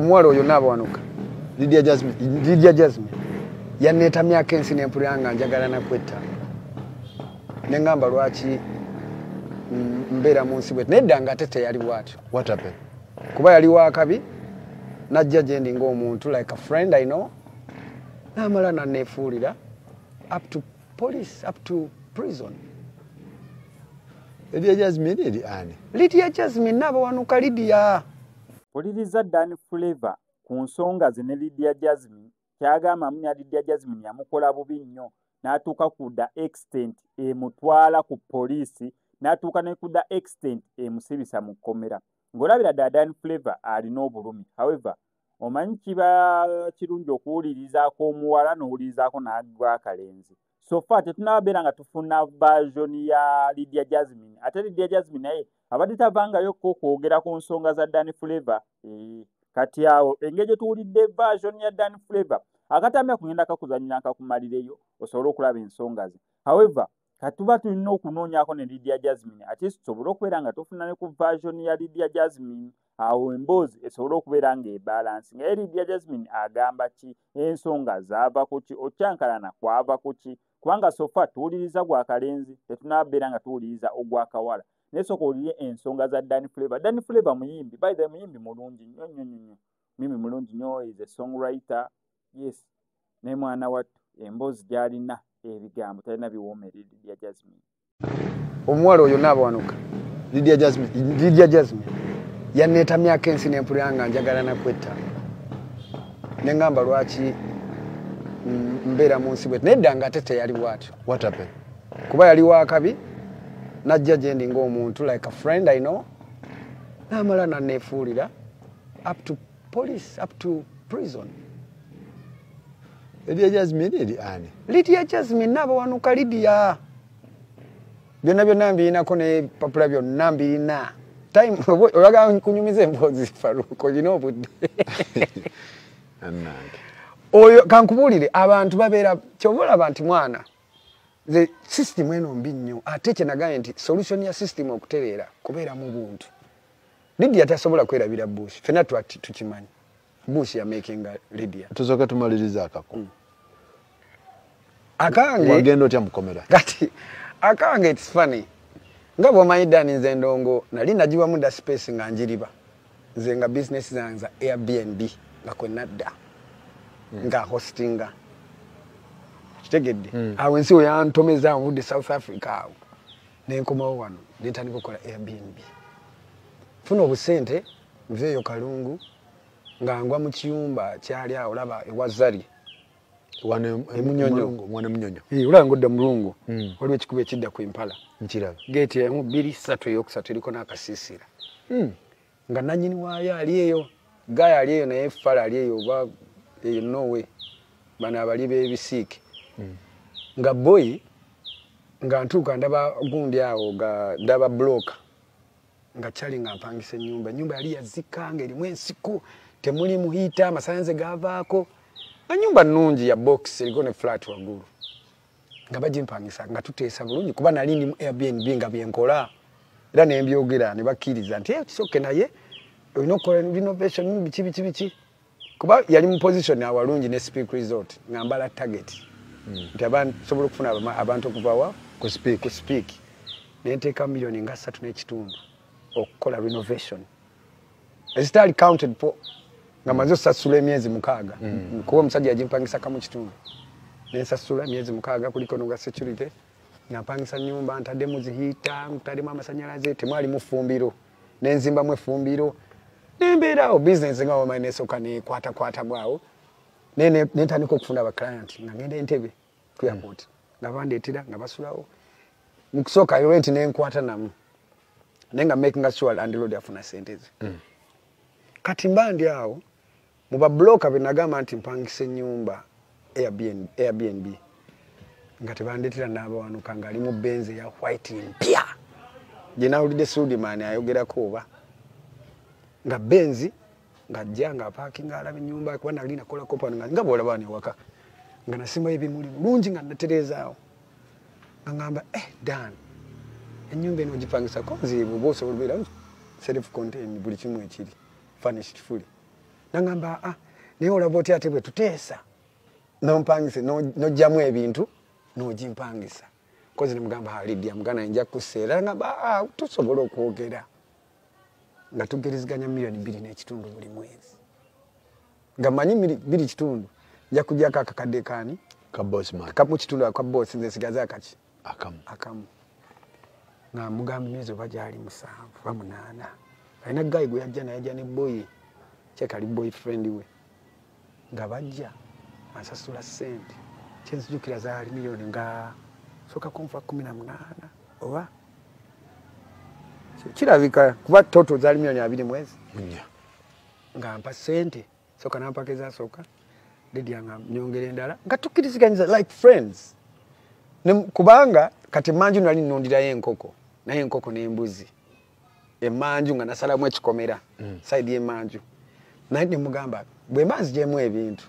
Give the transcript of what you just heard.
Omuwala oyo n'abawanuka. Lydia Jasmine. Lydia Jasmine. Yanneeta myaka ensi n'empulira nga njagala nakwetta. Ne ngamba lwaki mbeera mu nsi bwetyo. Nedda nga ate teyali bw'atyo. What happened? Kuba yali wa kabi, najja gye ndi ng'omuntu like a friend I know. N'amala n'anneefuulira up to police, up to prison. Lydia Jasmine eri ani? Lydia Jasmine n'abawanuka Lydia. Mpuliriza Dan Flavor ku nsonga ze ne Lydia Jasmine kyagamba munya Lydia Jasmine yamukola bubi nnyo n'atuuka ku da extent emutwala ku poliisi n'atuuka ne ku da extent emusibisa mu kkomera. Ng'olabira ddala Dan Flavor alina obulumi. However, omanyi kiba kirungi okuwulirizaako omuwala n'owulirizaako n'agwa akalenzi. So far tetunabeera nga tufuna version ya Lydia Jasmine. Ate Lydia Jasmine naye abadde tavangayo kwogera ku nsonga za Dan Flavor. Kati awo engeri gye tuwulidde version ya Dan Flavor akatamya kugenda kakuzannyira kakumalireyo osobole okulaba ensonga ze. However, katuba tulina okunoonyaako ne Lydia Jasmine ate tusobole okubeera nga tufuna ne ku version ya Lydia Jasmine. Awo emboozi esobole okubeera ng'ebalansi. Naye Lydia Jasmine agamba ki? Ensonga zaava ku ki? Okyankalana kwava ku ki? Kubanga sofa tuwuliriza gwa kalenzi tetunabeera nga tuwuliriza ogwakawala. Naye sooka owulire ensonga za Dan Flavor. Dan Flavor muyimbi, by the muyimbi mulungi nnyo nnyo nnyo. Mimi mulungi nnyo, is a songwriter. Yes. Ne mwana wattu emboozi gy'alina ebigambo talina biwoomerera Lydia Jasmine. Omuwala oyo n'abawanuka. Lydia Jasmine. Lydia Jasmine. Yanneeta myaka ensi n'empulira nga njagala nakwetta. Ne ngamba lwaki mbeera mu nsi bwetyo. Nedda nga ate teyali bw'atyo. What happened? Kuba yali wa kabi, najja gye ndi ng'omuntu like a friend I know. N'amala n'anneefuulira up to police, up to prison. Lydia Jasmine eri ani? Lydia Jasmine n'abawanuka Lydia. Byonna byonna mbirinako ne papula byonna mbirina. Time oyagala kunyumiza emboozi Faruko olina obudde. Annange. Oyo kankubuulire abantu babeera kyobola abantu mwana. The system eno mbi nnyo ate kye nagambye nti solution ya system okutereera kubeera mu buntu. Lydia tasobola kwerabira Bush. Fena tukimanyi. Bush ya making Lydia. Tuzoka tumaliriza akako. Akange wagenda otya mukomera. Kati akange it's funny. Nga bw'omanyi Dani nze ndongo nali nagiwa muda space nga njiriba. Nze nga business zange za Airbnb nga kwe nadda. Nga hostinga. Kitegedde. Awo ensi oyantomeza nvudde South Africa awo. Nenkomawo wano nentandika okukola Airbnb. Funa obusente nveeyo Kalungu nga ngwa mu kiyumba kyali awo olaba ewazali. Emunyonyo. Olaba ngodda mulungu. Waliwo ekikubo ekidda ku Impala. Nkiraba. Gate emu 2 3 eyokusatu eriko n'akasiisira. Nga nannyini waayo ali eyo. Gaya ali eyo naye Fala ali eyo oba eyo Norway. Bano abali b'ebisiike. Nga boy nga ntuuka ndaba gundi awo nga ndaba bloka. Nga chali nga mpangisa ennyumba. Ennyumba yali yazika ng'erimu ensiko. Temuli muhiita amasanze gavaako. Nga nyumba nnungi ya box eriko ne flat waggulu. Nga bagimpangisa nga tuteesa bulungi kuba nali ndi mu Airbnb nga byenkola. Era ne mbyogera ne bakkiriza nti kisoke naye olina okukola renovation biki. Kuba yali mu position awalungi ne Speak Resort nga mbala target. Nti abantu sobola okufuna abantu okuva wa ku speak. Ne nteeka milioni nga 3.5 okukola renovation. Ezitali counted for nga maze osasula emyezi 6. Kuba omusajja yagimpangisa kamu kitundu. Nensasula emyezi 6 kuliko n'ogwa security. Nampangisa nnyumba ntaddemu zihiita, ntaddemu amasannyalaze, temwali mu ffumbiro. Nenzimbamu effumbiro. Nembeerawo business nga omanyi nesooka nekwata bwawo. Nentandika okufuna abaclient nga ngenda Entebbe ku airport. Nga bandeetera nga basulawo. Mu kusooka rent nenkwata namu. Nenga making sure landlord afuna sente ze. Kati mbandi awo mu babloka benagamba nti mpangisa ennyumba Airbnb. Nga tebandetera n'abawanuka nga ali mu Benz ya white mpya. Gye nawulidde Suleiman ayogerako oba. Nga Benz nga ajja nga parking alaba ennyumba kuba nali nakola company nga bw'olaba wano ewaka. Nga nasimbayo ebimuli bulungi nga natereezaawo. Nga ngamba Dan ennyumba eno ogipangisa ko nzibu bw'osobola obeera self contained buli kimu ekiri furnished fully. nangamba naye olaba otya ate bwe tuteesa nompangise nojjamu ebintu nogimpangisa kozi nemugamba Lydia mugana nja kuseera ngamba tusobola okwogera nga tugeriziganya $2.5 buli mwezi nga manyi $2.5 nja kujjako akakadde kaani ka boss man kamu kitundu aka boss nze sigaza akaki akamu nga mugamba myezi oba gyali 7 oba 8 alina gayi gwe yajja nayajja ne boy kyekali boyfriend we nga bajja asasula ssente kyenzijukira zaali milioni nga soka konfa 18 oba kirabika kuba toto zaali milioni 2 mwezi nga mpa ssente soka nampakeza soka Lydia nga nyongere endala nga tukiriziganyiza like friends kubanga kati manju nali nnondirayo enkoko naye enkoko n'embuzi emanju nga nasalamu ekikomera side y'emanju naye ne mugamba bwe mbanzi gyemu ebintu